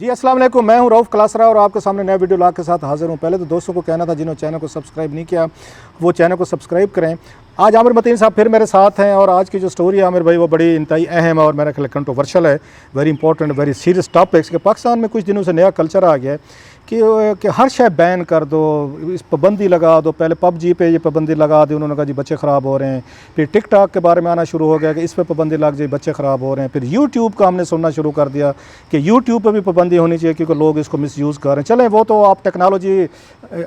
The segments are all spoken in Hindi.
जी अस्सलाम वालेकुम, मैं हूं रऊफ़ क्लासरा और आपके सामने नया वीडियो लाग के साथ हाज़िर हूं। पहले तो दोस्तों को कहना था जिन्होंने चैनल को सब्सक्राइब नहीं किया वो चैनल को सब्सक्राइब करें। आज आमिर मतीन साहब फिर मेरे साथ हैं और आज की जो स्टोरी है आमिर भाई वो बड़ी इंतहाई अहम है और मेरा ख्याल कंट्रोवर्शियल है, very important, very serious topics के पाकिस्तान में कुछ दिनों से नया कल्चर आ गया है कि हर शय बैन कर दो, इस पाबंदी लगा दो। पहले पबजी पे ये पाबंदी लगा दी, उन्होंने कहा जी बच्चे ख़राब हो रहे हैं। फिर टिकटॉक के बारे में आना शुरू हो गया कि इस पे पाबंदी लग जाए, बच्चे ख़राब हो रहे हैं। फिर यूट्यूब का हमने सुनना शुरू कर दिया कि यूट्यूब पे भी पाबंदी होनी चाहिए क्योंकि लोग इसको मिसयूज़ कर रहे हैं। चलें वो तो आप टेक्नोलॉजी,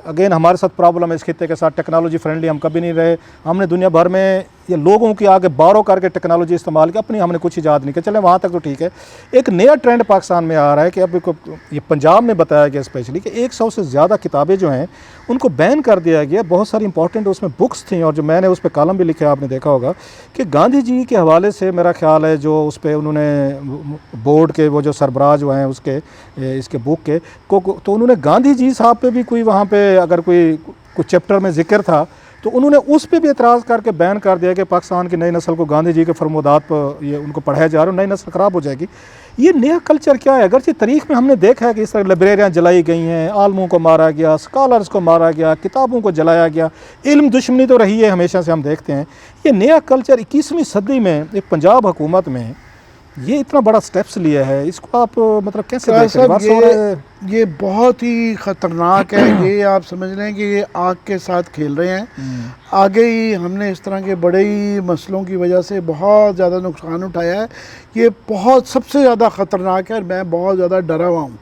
अगेन हमारे साथ प्रॉब्लम है इस खित्ते के साथ, टेक्नोलॉजी फ्रेंडली हम कभी नहीं रहे। हमने दुनिया भर में ये लोगों के आगे बारो करके टेक्नोलॉजी इस्तेमाल की, अपनी हमने कुछ ईजाद नहीं किया। चलें वहाँ तक तो ठीक है। एक नया ट्रेंड पाकिस्तान में आ रहा है कि अब ये पंजाब में बताया गया स्पेशली कि 100 से ज़्यादा किताबें जो हैं उनको बैन कर दिया गया। बहुत सारी इंपॉर्टेंट उसमें बुक्स थी और जो मैंने उस पर कॉलम भी लिखे, आपने देखा होगा कि गांधी जी के हवाले से मेरा ख्याल है जो उस पर उन्होंने बोर्ड के वो जो सरबराह जो हैं उसके इसके बुक के तो उन्होंने गांधी जी साहब पे भी कोई वहाँ पे अगर कोई कुछ चैप्टर में जिक्र था तो उन्होंने उस पर भी एतराज़ करके बैन कर दिया कि पाकिस्तान की नई नस्ल को गांधी जी के फरमोदात पर ये उनको पढ़ाया जा रहा है, नई नस्ल ख़राब हो जाएगी। ये नया कल्चर क्या है? अगरचे तारीख़ में हमने देखा है कि इस तरह लाइब्रेरियाँ जलाई गई हैं, आलमों को मारा गया, स्कॉलर्स को मारा गया, किताबों को जलाया गया, इल्म दुश्मनी तो रही है हमेशा से, हम देखते हैं। ये नया कल्चर 21वीं सदी में एक पंजाब हुकूमत में ये इतना बड़ा स्टेप्स लिया है, इसको आप मतलब कैसे देख रहे हैं? ये बहुत ही ख़तरनाक है। ये आप समझ लें कि ये आग के साथ खेल रहे हैं। आगे ही हमने इस तरह के बड़े ही मसलों की वजह से बहुत ज़्यादा नुकसान उठाया है। ये बहुत सबसे ज़्यादा ख़तरनाक है और मैं बहुत ज़्यादा डरा हुआ हूँ।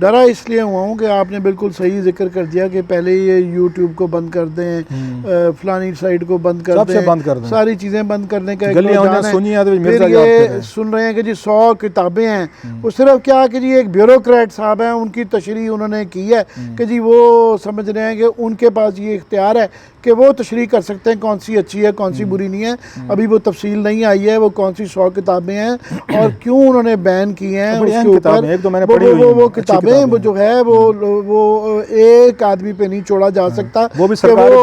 डरा इसलिए हुआ हूँ कि आपने बिल्कुल सही जिक्र कर दिया कि पहले ये यूट्यूब को बंद कर दें, फलानी साइट को बंद कर दें, सारी चीज़ें बंद करने का ये सुन रहे हैं कि जी 100 किताबें हैं। वो सिर्फ क्या कि जी एक ब्यूरोक्रेट साहब हैं, उनकी तशरीह उन्होंने की है कि जी वो समझ रहे हैं कि उनके पास ये इख्तियार है कि वो तशरीह कर सकते हैं कौन सी अच्छी है कौन सी बुरी नहीं है। अभी वो तफसील नहीं आई है वो कौन सी 100 किताबें हैं और क्यों उन्होंने बैन की हैं। उसके ऊपर वो किताबें वो जो है वो एक आदमी पे नहीं छोड़ा जा सकता, वो भी सरकारी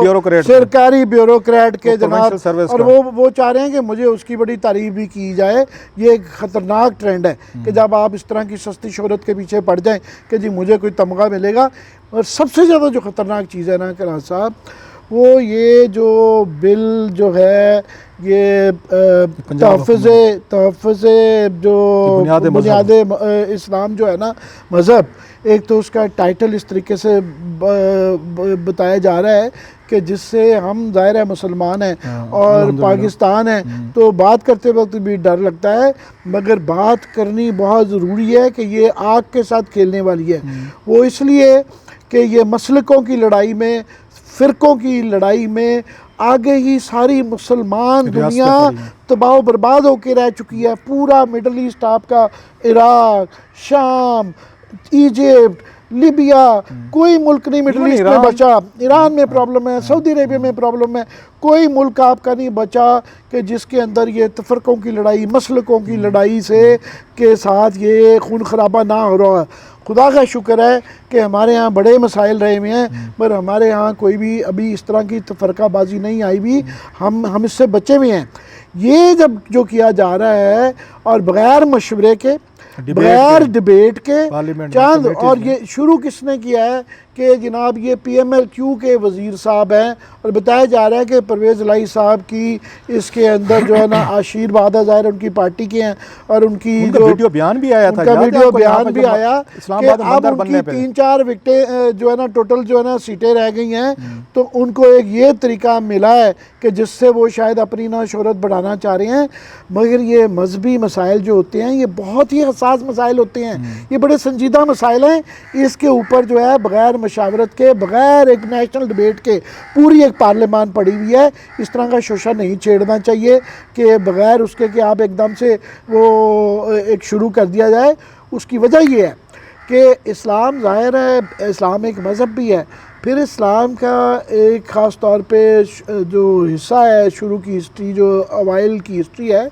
ब्यूरोक्रेट के जनाब, और वो चाह रहे हैं कि मुझे उसकी बड़ी तारीफ भी की जाए। ये एक ख़तरनाक ट्रेंड है कि जब आप इस तरह की सस्ती शोहरत के पीछे पड़ जाएं कि जी मुझे कोई तमगा मिलेगा। और सबसे ज़्यादा जो ख़तरनाक चीज़ है ना करार साहब, वो ये जो बिल जो है ये तहफ़्फ़ुज़ जो बुनियाद इस्लाम जो है ना मज़हब, एक तो उसका टाइटल इस तरीके से बताया जा रहा है कि जिससे हम ज़ाहिर है मुसलमान हैं और पाकिस्तान है तो बात करते वक्त भी डर लगता है, मगर बात करनी बहुत ज़रूरी है कि ये आग के साथ खेलने वाली है। वो इसलिए कि ये मसलकों की लड़ाई में, फ़िरक़ों की लड़ाई में आगे ही सारी मुसलमान दुनिया तबाह बर्बाद होकर रह चुकी है। पूरा मिडल ईस्ट आपका, इराक़, शाम, इजिप्ट, लीबिया, कोई मुल्क नहीं मिडल ईस्ट में बचा। ईरान में प्रॉब्लम है, सऊदी अरेबिया में प्रॉब्लम है, कोई मुल्क आपका नहीं बचा कि जिसके अंदर ये तफरक़ों की लड़ाई, मसलकों की लड़ाई से के साथ ये खून खराबा ना हो रहा है। खुदा का शुक्र है कि हमारे यहाँ बड़े मसाइल रहे हुए हैं, पर हमारे यहाँ कोई भी अभी इस तरह की फ़रक़ाबाज़ी नहीं आई भी, हम इससे बचे हुए हैं। ये जब जो किया जा रहा है और बग़ैर मशवरे के, बगैर डिबेट के चांद, और ये शुरू किसने किया है कि जनाब ये PMLQ के वज़ीर साहब हैं और बताया जा रहा है कि परवेज़ इलाही साहब की इसके अंदर जो है ना आशीर्वाद है, ज़ाहिर उनकी पार्टी के हैं और उनका वीडियो बयान भी आया था, वीडियो बयान भी आया कि अब उनकी 3-4 विकटें जो है ना टोटल जो है ना सीटें रह गई हैं, तो उनको एक ये तरीका मिला है कि जिससे वो शायद अपनी ना शोहरत बढ़ाना चाह रहे हैं। मगर ये मजहबी मसाइल जो होते हैं ये बहुत ही हसास मसाइल होते हैं, ये बड़े संजीदा मसाइल हैं। इसके ऊपर जो है बग़ैर मशावरत के, बग़ैर एक नेशनल डिबेट के पूरी एक पार्लियामान पड़ी हुई है। इस तरह का शोशा नहीं छेड़ना चाहिए कि बग़ैर उसके कि आप एकदम से वो एक शुरू कर दिया जाए। उसकी वजह ये है कि इस्लाम, ज़ाहिर है इस्लाम एक मज़हब भी है, फिर इस्लाम का एक ख़ास तौर पे जो हिस्सा है, शुरू की हिस्ट्री जो अवाइल की हिस्ट्री है,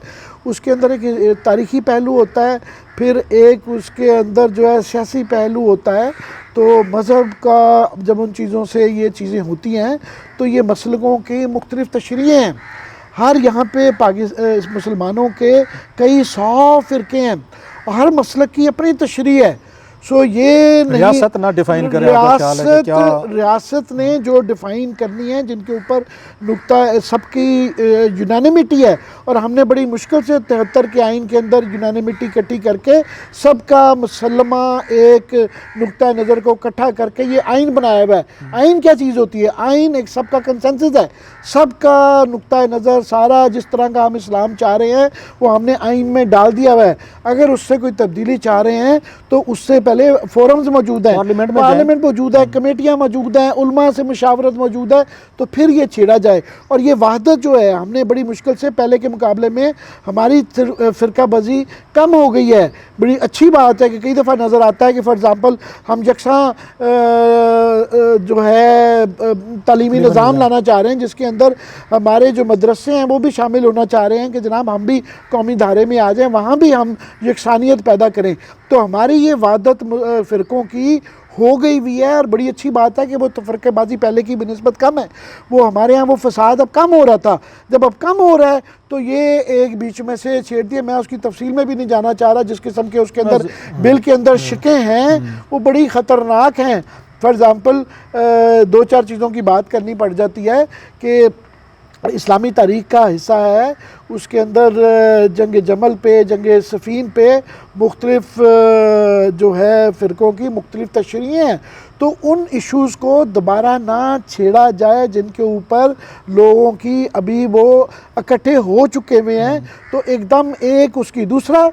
उसके अंदर एक तारीख़ी पहलू होता है, फिर एक उसके अंदर जो है सियासी पहलू होता है। तो मज़हब का जब उन चीज़ों से ये चीज़ें होती हैं तो ये मसलकों की मुख्तलिफ़ तशरीह हैं। हर यहाँ पे मुसलमानों के कई 100 फ़िरक़े हैं और हर मसलक की अपनी तशरीह है। सो ये नहीं, रियासत ना डिफाइन करे, आपका ख्याल है कि क्या रियासत ने जो डिफाइन करनी है, जिनके ऊपर नुक्ता सबकी यूनानिमिटी है, और हमने बड़ी मुश्किल से 73 के आइन के अंदर यूनानिमिटी इकट्ठी करके सबका मुसल्लमा एक नुक्ता नज़र को इकट्ठा करके ये आइन बनाया हुआ है। आइन क्या चीज़ होती है? आइन एक सबका कंसेंसस है, सबका नुक्ता नज़र, सारा जिस तरह का हम इस्लाम चाह रहे हैं वो हमने आइन में डाल दिया हुआ है। अगर उससे कोई तब्दीली चाह रहे हैं तो उससे पहले फोरम्स मौजूद हैं, पार्लियामेंट मौजूद है, कमेटियाँ मौजूद हैं, उलमा से मुशावरत मौजूद है, तो फिर ये छेड़ा जाए। और ये वहदत जो है, हमने बड़ी मुश्किल से पहले के मुकाबले में हमारी फ़िरकाबाज़ी कम हो गई है। बड़ी अच्छी बात है कि कई दफ़ा नज़र आता है कि फॉर एग्ज़ाम्पल हम यकसा जो है तालीमी निज़ाम लाना चाह रहे हैं, जिसके अंदर हमारे जो मदरसे हैं वो भी शामिल होना चाह रहे हैं कि जनाब हम भी कौमी धारे में आ जाएं, वहाँ भी हम यकसानियत पैदा करें। तो हमारी ये वहदत फ़िरक़ों की हो गई हुई है, और बड़ी अच्छी बात है कि वो तफरक़ेबाज़ी पहले की बनिस्बत कम है। वो हमारे यहाँ वो फसाद अब कम हो रहा था, जब अब कम हो रहा है तो ये एक बीच में से छेड़ दिए। मैं उसकी तफसील में भी नहीं जाना चाह रहा, जिस किस्म के उसके अंदर बिल के अंदर शिकें हैं वो बड़ी ख़तरनाक हैं। फॉर एग्ज़ाम्पल 2-4 चीज़ों की बात करनी पड़ जाती है कि इस्लामी तारीख़ का हिस्सा है, उसके अंदर जंग जमल पे, जंग सफ़ीन पे मुख्तलिफ़ जो है फ़िरक़ों की मुख्तलिफ़ तशरीहें हैं। तो उन इश्यूज़ को दोबारा ना छेड़ा जाए जिनके ऊपर लोगों की अभी वो इकट्ठे हो चुके हुए हैं। तो एकदम एक उसकी दूसरा,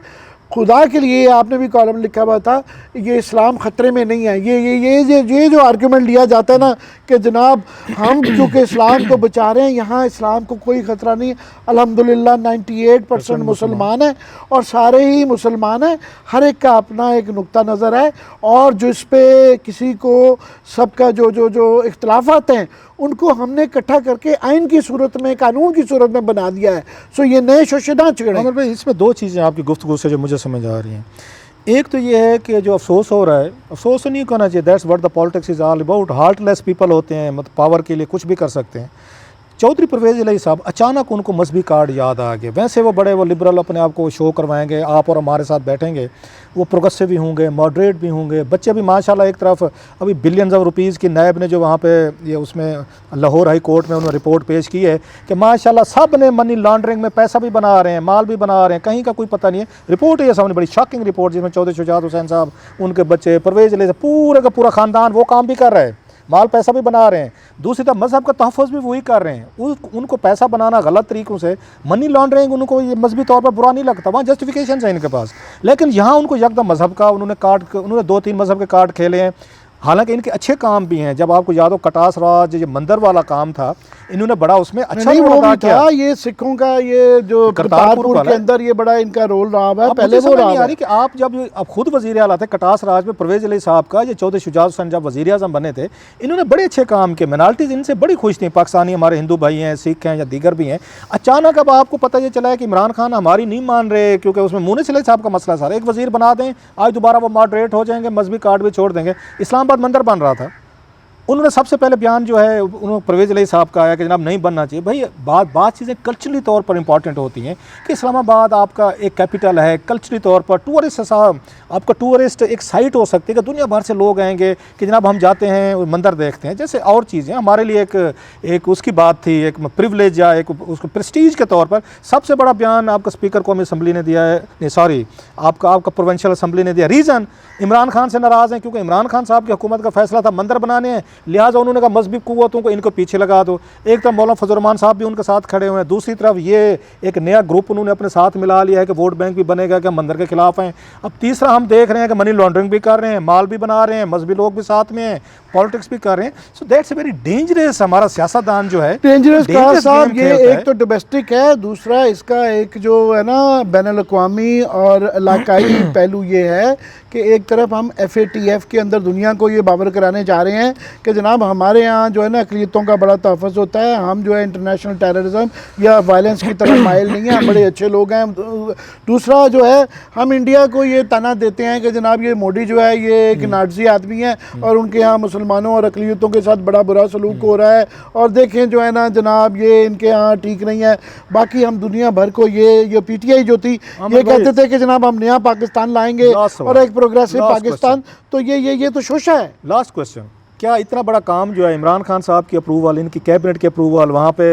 खुदा के लिए आपने भी कॉलम लिखा हुआ था, ये इस्लाम ख़तरे में नहीं है। ये जो आर्गूमेंट लिया जाता है ना कि जनाब हम क्योंकि इस्लाम को बचा रहे हैं, यहाँ इस्लाम को कोई ख़तरा नहीं है। अल्हम्दुलिल्लाह 98% मुसलमान हैं, और सारे ही मुसलमान हैं, हर एक का अपना एक नुक्ता नज़र है, और जो इस पर किसी को सबका जो इख्तलाफात हैं उनको हमने इकट्ठा करके आइन की सूरत में, कानून की सूरत में बना दिया है। सो ये नए शोशे ना छेड़ें। अमर भाई, इसमें 2 चीज़ें आपकी गुफ्तगू से जो मुझे समझ आ रही हैं। एक तो ये है कि जो अफसोस हो रहा है, अफसोस तो नहीं करना चाहिए, that's what the politics is all about. Heartless people होते हैं, मतलब पावर के लिए कुछ भी कर सकते हैं। चौधरी परवेज़ इलाही साहब, अचानक उनको मजहबी कार्ड याद आ गए। वैसे वो बड़े वो लिबरल अपने आप को शो करवाएंगे, आप और हमारे साथ बैठेंगे, वो प्रोग्रेसिव भी होंगे, मॉडरेट भी होंगे, बच्चे भी माशाल्लाह। एक तरफ अभी बिलियंस ऑफ रुपीज़ की नायब ने जो वहाँ पे ये उसमें लाहौर हाई कोर्ट में उन्होंने रिपोर्ट पेश की है कि माशाल्लाह सब ने मनी लॉन्ड्रिंग में पैसा भी बना रहे हैं, माल भी बना रहे हैं, कहीं का कोई पता नहीं है। रिपोर्ट है सामने, बड़ी शॉकिंग रिपोर्ट, जिसमें चौधरी शुजात हुसैन साहब, उनके बच्चे, परवेज़ इलाही साहब, पूरे का पूरा ख़ानदान वो काम भी कर रहा है, माल पैसा भी बना रहे हैं। दूसरी तरफ मज़हब का तहफ़्फ़ुज़ भी वही कर रहे हैं। उनको पैसा बनाना गलत तरीक़ों से, मनी लॉन्ड्रिंग, उनको ये मजहबी तौर पर बुरा नहीं लगता, वहाँ जस्टिफिकेशन है इनके पास। लेकिन यहाँ उनको यकदम मज़हब का उन्होंने 2-3 मज़हब के कार्ड खेले हैं। हालांकि इनके अच्छे काम भी हैं। जब आपको याद हो कटास राज, ये मंदिर वाला काम था, इन्होंने बड़ा उसमें अच्छा रोल अदा किया। ये सिखों का ये जो करतारपुर के अंदर ये बड़ा इनका रोल रहा है। पहले वो रहा है कि आप जब अब खुद वज़ीर आला थे कटास राज में, परवेज़ इलाही साहब का, ये चौधरी शुजात हुसैन जब वज़ीर आज़म बने थे, इन्होंने बड़े अच्छे काम किए। मिनारिटीज़ इनसे बड़ी खुश थी, पाकिस्तानी हमारे हिंदू भाई हैं, सिख हैं या दीगर भी हैं। अचानक अब आपको पता ये चला है कि इमरान खान हमारी नहीं मान रहे, क्योंकि उसमें मुनीस इलाही साहब का मसला सारा। एक वज़ीर बना दें, आज दोबारा वो मॉडरेट हो जाएंगे, मजहबी कार्ड भी छोड़ देंगे। इस्लामाबाद मंदिर बन रहा था, उन्होंने सबसे पहले बयान जो है उन्होंने परवेज़ इलाही साहब का आया कि जनाब नहीं बनना चाहिए। भाई बात चीज़ें कल्चरली तौर पर इंपॉर्टेंट होती हैं कि इस्लामाबाद आपका एक कैपिटल है, कल्चरली तौर पर टूरिस्ट साहब, आपका टूरिस्ट एक साइट हो सकती है कि दुनिया भर से लोग आएंगे कि जनाब हम जाते हैं मंदिर देखते हैं, जैसे और चीज़ें हमारे लिए एक उसकी बात थी, एक प्रिविलेज या एक उसको प्रेस्टीज के तौर पर। सबसे बड़ा बयान आपका स्पीकर कौमी असम्बली ने दिया है, नहीं सॉरी आपका प्रोविंशियल असम्बली ने दिया। रीज़न इमरान खान से नाराज़ हैं, क्योंकि इमरान खान साहब की हुकूमत का फैसला था मंदिर बनाने हैं, लिहाजा उन्होंने कहा मजहबी कुव्वतों को इनको पीछे लगा दो। एक तरफ मौलाना फजल रहमान साहब भी उनके साथ खड़े हुए हैं, दूसरी तरफ ये एक नया ग्रुप उन्होंने अपने साथ मिला लिया है कि वोट बैंक भी बनेगा कि हम मंदिर के खिलाफ हैं। अब तीसरा हम देख रहे हैं कि मनी लॉन्ड्रिंग भी कर रहे हैं, माल भी बना रहे हैं, मजहबी लोग भी साथ में हैं, पॉलिटिक्स भी कर रहे हैं। So that's a very dangerous, हमारा सियासतदान जो है डेंजरस का साहब। ये एक तो डोमेस्टिक है, दूसरा इसका एक जो है ना बैनुल अक़वामी और इलाकाई पहलू ये है कि एक तरफ हम FATF के अंदर दुनिया को ये बावर कराने जा रहे हैं कि जनाब हमारे यहाँ जो है ना अक़लियतों का बड़ा तहफ़्फ़ुज़ होता है, हम जो है इंटरनेशनल टेररिज्म या वायलेंस की तरफ माइल नहीं है, हम बड़े अच्छे लोग हैं। दूसरा जो है हम इंडिया को ये ताना देते हैं कि जनाब ये मोदी जो है ये एक नाज़ी आदमी है और उनके यहाँ मुसलमान मुसलमानों और अक़लियतों के साथ बड़ा बुरा सलूक हो रहा है, और देखें जो है ना जनाब ये इनके यहाँ ठीक नहीं है। बाकी हम दुनिया भर को ये PTI जो थी ये कहते थे कि जनाब हम नया पाकिस्तान लाएंगे और एक प्रोग्रेसिव पाकिस्तान, तो ये तो शोशा है। लास्ट क्वेश्चन, क्या इतना बड़ा काम जो है इमरान खान साहब की अप्रूवल, इनकी कैबिनेट की अप्रूवल, वहाँ पे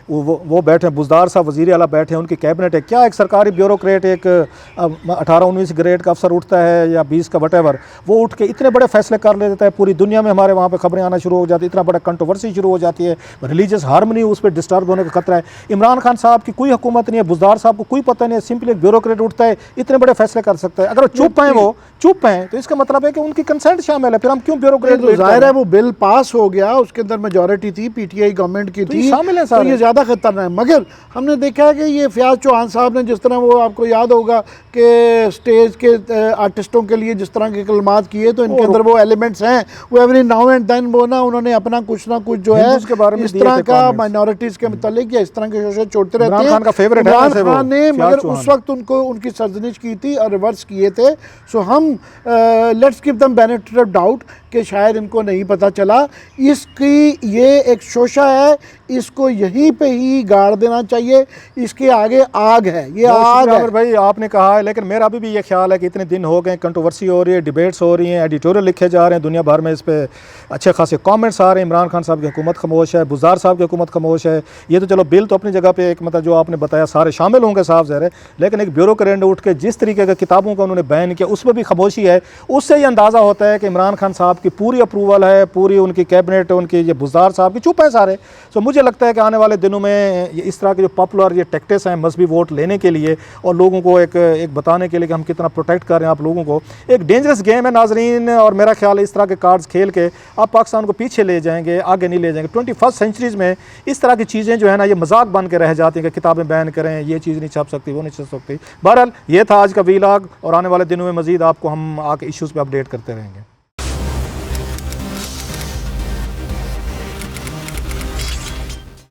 वो बैठे हैं बुज़दार साहब वज़ीर आला बैठे हैं, उनकी कैबिनेट है, क्या एक सरकारी ब्यूरोक्रेट एक 18-19 ग्रेड का अफसर उठता है या 20 का वटेवर, वो उठ के इतने बड़े फैसले कर ले देता है, पूरी दुनिया में हमारे वहाँ पे खबरें आना शुरू हो जाती है, इतना बड़ा कंट्रोवर्सी शुरू हो जाती है, रिलीजियस हार्मनी उस पर डिस्टर्ब होने का खतरा है। इमरान खान साहब की कोई हुकूमत नहीं है, बुज़दार साहब को कोई पता नहीं है, सिंपली एक ब्यूरोक्रेट उठता है, इतने बड़े फैसले कर सकता है। अगर वो चुप हैं तो इसका मतलब है कि उनकी कंसेंट शामिल है, फिर हम क्यों ब्यूरोक्रेट? जाहिर है वो बिल पास हो गया, उसके अंदर मेजॉरिटी थी, PTI गवर्नमेंट की थी, तो ये ज़्यादा खतरनाक है। मगर हमने देखा है कि ये फयाज चौहान साहब ने जिस तरह, वो आपको याद होगा कि स्टेज के आर्टिस्टों के लिए जिस तरह के कलमात किए, तो इनके अंदर वो एलिमेंट्स हैं, वो एवरी नाउ एंड देन वो ना उन्होंने अपना कुछ ना कुछ जो है इस तरह का माइनॉरिटीज़ के मुतालिक या इस तरह के शोषण छोड़ते रहते हैं। इमरान खान ने मगर उस वक्त उनको उनकी सरजनिश की थी और रिवर्स किए थे। सो हम let's give them benefit of doubt कि शायद इनको नहीं पता चला। इसकी ये एक शोशा है, इसको यहीं पे ही गाड़ देना चाहिए, इसके आगे आग है, ये आग है। भाई आपने कहा है, लेकिन मेरा भी ये ख्याल है कि इतने दिन हो गए, कंट्रोवर्सी हो रही है, डिबेट्स हो रही हैं, एडिटोरियल लिखे जा रहे हैं दुनिया भर में, इस पर अच्छे खासे कमेंट्स आ रहे हैं, इमरान खान साहब की हुकूमत खामोश है, बुज़दार साहब की हुकूमत खामोश है। ये तो चलो बिल तो अपनी जगह पे एक मतलब जो आपने बताया सारे शामिल होंगे साफ ज़ाहिर है, लेकिन एक ब्यूरोक्रेट उठ के जिस तरीके का किताबों का उन्होंने बैन किया उसमें भी खामोशी है। उससे ये अंदाज़ा होता है कि इमरान खान साहब की पूरी अप्रूवल है, पूरी उनकी कैबिनेट, उनकी ये बुज़दार साहब की चुप है सारे। सो मुझे लगता है कि आने वाले दिनों में इस तरह के जो पॉपुलर ये टैक्टिक्स हैं मजहबी वोट लेने के लिए और लोगों को एक बताने के लिए कि हम कितना प्रोटेक्ट कर रहे हैं आप लोगों को, एक डेंजरस गेम है नाजरीन। और मेरा ख्याल है इस तरह के कार्ड्स खेल के आप पाकिस्तान को पीछे ले जाएंगे, आगे नहीं ले जाएंगे। 21st सेंचुरीज़ में इस तरह की चीज़ें जो है ना ये मजाक बन के रह जाती हैं कि किताबें बैन करें, ये चीज़ नहीं छप सकती, वो नहीं छप सकती। बहरहाल ये था आज का वीलॉग और आने वाले दिनों में मज़ीद आपको हम आके इश्यूज़ पर अपडेट करते रहेंगे।